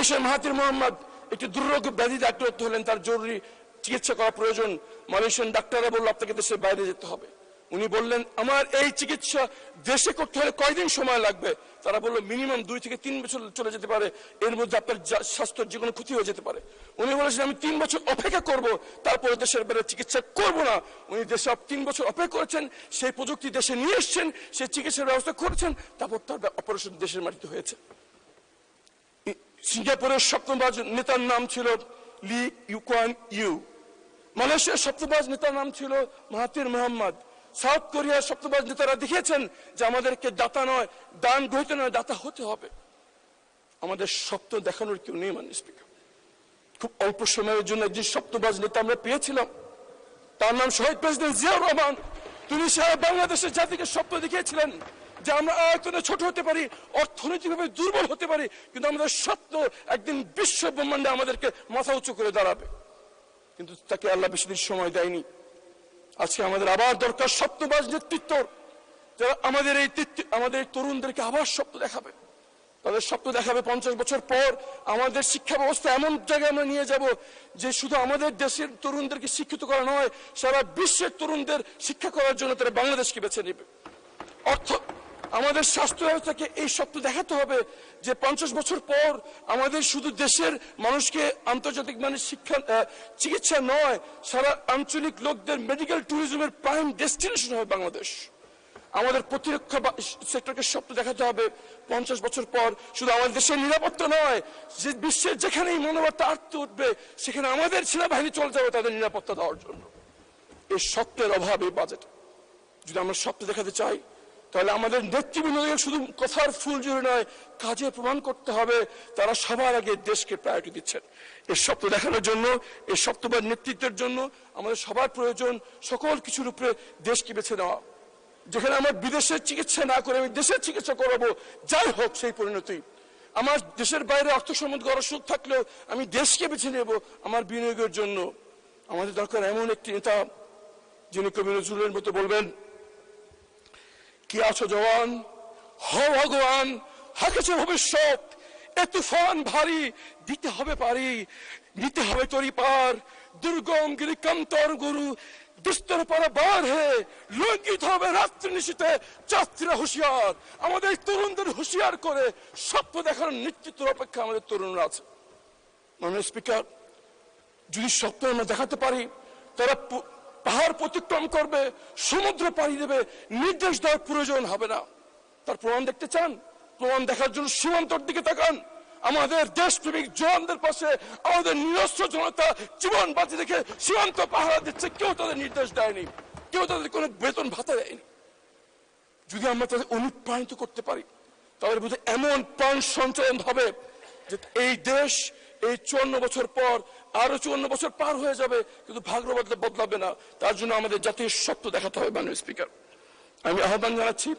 মালয়েশিয়ার Mahathir Mohamad একটি দুর্রোগ ব্যাধিতে আক্রান্ত হলেন, তার জরুরি চিকিৎসা করা প্রয়োজন। মালয়েশিয়ান ডাক্তাররা বলল আপনাকে দেশের বাইরে যেতে হবে। উনি বললেন আমার এই চিকিৎসা দেশে করতে হলে কয়দিন সময় লাগবে? তারা বলল মিনিমাম 2 থেকে 3 বছর চলে যেতে পারে, এর মধ্যে আপনার স্বাস্থ্যের যে কোনো ক্ষতি হয়ে যেতে পারে। উনি বলেছেন আমি 3 বছর অপেক্ষা করব, তারপরে দেশের বাইরে চিকিৎসা করব না। উনি দেশে 3 বছর অপেক্ষা করেছেন, সেই প্রযুক্তি দেশে নিয়ে এসছেন, সেই চিকিৎসার ব্যবস্থা করেছেন, তারপর তার অপারেশন দেশের মাটিতে হয়েছে। সিঙ্গাপুরের স্বপ্নবাজ নেতার নাম ছিল লি ইউকুয়ান ইউ। মালয়েশিয়ার স্বপ্নবাজ নেতার নাম ছিল মাহাথির মোহাম্মদ। সাউথ কোরিয়ার স্বপ্নবাজ নেতারা দেখিয়েছেন যে আমাদেরকে দাতা নয়, দান গ্রহীতা নয়, দাতা হতে হবে। আমাদের স্বপ্ন দেখানোর কেউ নেই। মানে স্পিকার, খুব অল্প সময়ের জন্য যে স্বপ্নবাজ নেতা আমরা পেয়েছিলাম, তার নাম শহীদ প্রেসিডেন্ট জিয়াউর রহমান। তিনি সারা বাংলাদেশের জাতিকে স্বপ্ন দেখিয়েছিলেন যে আমরা আয়তনে ছোট হতে পারি, অর্থনৈতিকভাবে দুর্বল হতে পারি, কিন্তু আমাদের স্বপ্ন একদিন বিশ্ব ব্রহ্মাণ্ডে আমাদেরকে মাথা উঁচু করে দাঁড়াবে। কিন্তু তাকে আল্লাহ বেশি দিন সময় দেয়নি। আজকে আমাদের আবার দরকার স্বপ্নবাজ নেতৃত্ব, যারা আমাদের এই তরুণদেরকে আবার স্বপ্ন দেখাবে। তাদের স্বপ্ন দেখাবে 50 বছর পর আমাদের শিক্ষা ব্যবস্থা এমন জায়গায় আমরা নিয়ে যাব যে শুধু আমাদের দেশের তরুণদেরকে শিক্ষিত করা নয়, সারা বিশ্বের তরুণদের শিক্ষা করার জন্য তারা বাংলাদেশকে বেছে নেবে। আমাদের স্বাস্থ্য ব্যবস্থাকে এই স্বপ্ন দেখাতে হবে যে 50 বছর পর আমাদের শুধু দেশের মানুষকে আন্তর্জাতিক মানের চিকিৎসা নয়, সারা আঞ্চলিক লোকদের মেডিকেল ট্যুরিজমের প্রাইম ডেস্টিনেশন হবে বাংলাদেশ। আমাদের প্রতিরক্ষা সেক্টরকে স্বপ্ন দেখাতে হবে 50 বছর পর শুধু আমাদের দেশের নিরাপত্তা নয়, যে বিশ্বের যেখানেই মনোবলটা আটকে উঠবে সেখানে আমাদের সেনাবাহিনী চলে যাবে তাদের নিরাপত্তা দেওয়ার জন্য। এই স্বপ্নের অভাবে বাজেট। যদি আমরা স্বপ্ন দেখাতে চাই তাহলে আমাদের নেতৃবৃন্দকে শুধু কথার ফুল জুড়ে নয়, কাজে প্রমাণ করতে হবে তারা সবার আগে দেশকে প্রায়োরিটি দিচ্ছেন। এই স্বপ্ন দেখানোর জন্য, এই স্বপ্নবাদ নেতৃত্বের জন্য আমাদের সবার প্রয়োজন সকল কিছুর উপরে দেশকে বেছে নেওয়া। যেখানে আমার বিদেশের চিকিৎসা না করে আমি দেশের চিকিৎসা করাবো, যাই হোক সেই পরিণতি। আমার দেশের বাইরে অর্থ সম্পদ করার সুযোগ থাকলেও আমি দেশকে বেছে নেব আমার বিনিয়োগের জন্য। আমাদের দরকার এমন একটি নেতা যিনি কবি নজরুলের মতো বলবেন, কি আছো জওয়ান, হও ভগবান, হাঁকেছে ভবিষ্যৎ, এ তুফান ভারী, দিতে হবে পারি, নিতে হবে তরি পার, দুর্গম গিরিকান্তর গুরু, দুস্তর পারা বার হে, লঙ্ঘিত হবে রাত্রি নিশীতে যাত্রীরা হুঁশিয়ার। আমাদের তরুণদের হুঁশিয়ার করে স্বপ্ন দেখার নেতৃত্বের অপেক্ষা আমাদের তরুণরা আছে। মাননীয় স্পিকার, যদি স্বপ্ন আমরা দেখাতে পারি, তারা পাহাড় অতিক্রম করবে, সমুদ্র পাড়ি দেবে, নির্দেশ দেওয়ার প্রয়োজন হবে না। তার প্রমাণ দেখতে চান? প্রমাণ দেখার জন্য সীমান্তর দিকে তাকান। আমাদের দেশপ্রেমিক জওয়ানদের পাশে আমাদের নিরস্ত্র জনতা জীবন বাঁচিয়ে রেখে সীমান্ত পাহারা দিচ্ছে, কেউ তাদের নির্দেশ দেয়নি, কেউ তাদের কোনো বেতন ভাতা দেয়নি। যদি আমরা তাদের অনুপ্রাণিত করতে পারি তাহলে বুঝে এমন প্রাণ সঞ্চালন হবে যে এই দেশ এই 54 বছর পর আরো 54 বছর পার হয়ে যাবে, কিন্তু ভাগ্য বদলাবে না। তার জন্য আমাদের জাতীয় স্বপ্ন দেখাতে হবে। মাননীয় স্পিকার, আমি আহ্বান জানাচ্ছি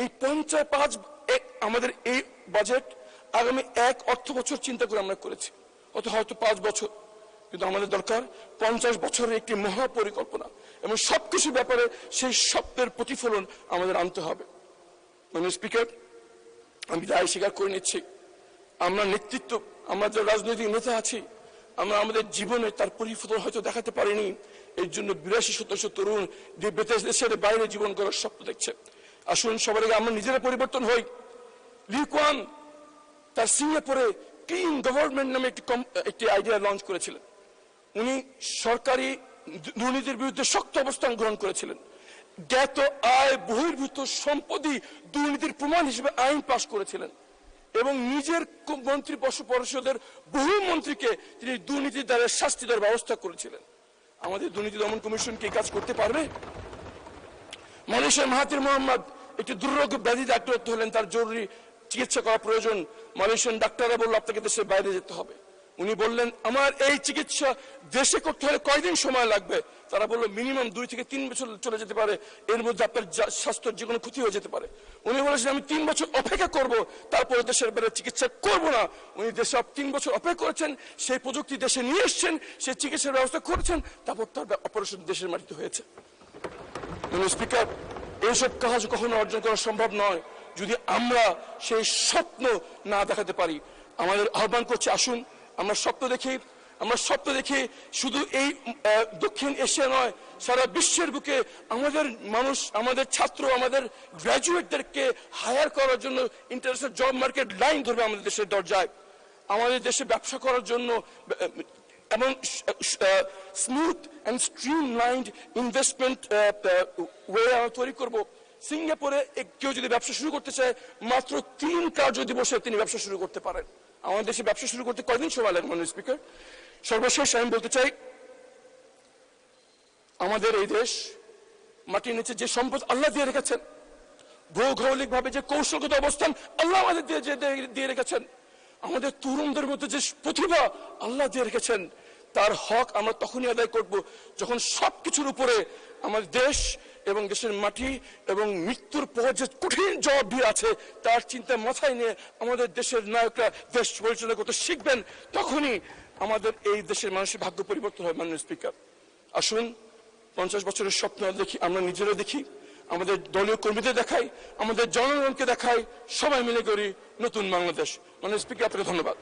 এই 55 আমাদের এই বাজেট আগামী 1 অর্থ বছর চিন্তা করে আমরা করেছি, হয়তো 5 বছর, কিন্তু আমাদের দরকার 50 বছরের একটি মহাপরিকল্পনা এবং সবকিছু ব্যাপারে সেই স্বপ্নের প্রতিফলন আমাদের আনতে হবে। মাননীয় স্পিকার, আমি দায় স্বীকার করে নিচ্ছি আমরা নেতৃত্ব, আমরা যে রাজনৈতিক নেতা আছি, আমরা আমাদের জীবনে তার প্রতিফলন হয়তো দেখাতে পারিনি। এর জন্য 82% তরুণ দেশের বাইরে জীবন করার স্বপ্ন দেখছে। আসুন সবার আগে আমরা নিজেরা পরিবর্তন হই। লি কুয়ান তার সিঙ্গাপুরে ক্লিন গভর্নমেন্ট নামে একটি আইডিয়া লঞ্চ করেছিলেন। উনি সরকারি দুর্নীতির বিরুদ্ধে শক্ত অবস্থান গ্রহণ করেছিলেন। জ্ঞাত আয় বহির্ভূত সম্পত্তি দুর্নীতির প্রমাণ হিসেবে আইন পাশ করেছিলেন এবং নিজের মন্ত্রী পরিষদের বহু মন্ত্রীকে তিনি দুর্নীতির দ্বারা শাস্তি দেওয়ার ব্যবস্থা করেছিলেন। আমাদের দুর্নীতি দমন কমিশন কি কাজ করতে পারবে? মালয়েশিয়ার মাহাথির মোহাম্মদ একটি দুর্রোগ ব্যাধিতে আক্রান্ত হলেন, তার জরুরি চিকিৎসা করা প্রয়োজন। মালয়েশিয়ান ডাক্তাররা বলল আপনাকে দেশের বাইরে যেতে হবে। উনি বললেন আমার এই চিকিৎসা দেশে করতে হলে কয়দিন সময় লাগবে? তারা বলল মিনিমাম 2 থেকে 3 বছর চলে যেতে পারে, এর মধ্যে আপনার স্বাস্থ্যের যে কোনো ক্ষতি হয়ে যেতে পারে। উনি বলেছেন আমি 3 বছর অপেক্ষা করব, তারপরে দেশের বাইরে চিকিৎসা করব না। উনি দেশে 3 বছর অপেক্ষা করেছেন, সেই প্রযুক্তি দেশে নিয়ে এসছেন, সেই চিকিৎসার ব্যবস্থা করেছেন, তারপর তার অপারেশন দেশের মাটিতে হয়েছে। স্পিকার, এইসব কাজ কখনো অর্জন করা সম্ভব নয় যদি আমরা সেই স্বপ্ন না দেখাতে পারি। আমাদের আহ্বান করছে, আসুন আমরা স্বপ্ন দেখি শুধু এই দক্ষিণ এশিয়া নয়, সারা বিশ্বের বুকে আমাদের মানুষ, আমাদের ছাত্র, আমাদের গ্র্যাজুয়েটদেরকে হায়ার করার জন্য ইন্টারন্যাশনাল জব মার্কেট লাইন ধরবে আমাদের দেশের দরজায়। আমাদের দেশে ব্যবসা করার জন্য এবং smooth and streamlined investment way আমরা তৈরি করবো। সিঙ্গাপুরে কেউ যদি ব্যবসা শুরু করতে চায়, মাত্র 3 কার্যদিবসে তিনি ব্যবসা শুরু করতে পারেন। আমাদের দেশে ব্যবসা শুরু করতে কয়দিন সময় লাগে মাননীয় স্পিকার? সর্বশেষ আমি বলতে চাই, আমাদের এই দেশ মাটির নিচে যে সম্পদ আল্লাহ দিয়ে রেখেছেন, ভৌগোলিক ভাবে যে কৌশলগত অবস্থান আল্লাহ আমাদের দিয়ে রেখেছেন, আমাদের তরুণদের মধ্যে যে প্রতিভা আল্লাহ দিয়ে রেখেছেন, তার হক আমরা তখনই আদায় করব যখন সবকিছুর উপরে আমাদের দেশ এবং দেশের মাটি এবং মৃত্যুর পর যে কঠিন জবাবদি আছে তার চিন্তা মাথায় নিয়ে আমাদের দেশের নায়করা দেশ পরিচালনা করতে শিখবেন। তখনই আমাদের এই দেশের মানুষের ভাগ্য পরিবর্তন হয়। মাননীয় স্পিকার, আসুন 50 বছরের স্বপ্ন দেখি, আমরা নিজেরা দেখি, আমাদের দলীয় কর্মীদের দেখাই, আমাদের জনগণকে দেখাই, সবাই মিলে করি নতুন বাংলাদেশ। মাননীয় স্পিকার, আপনাকে ধন্যবাদ।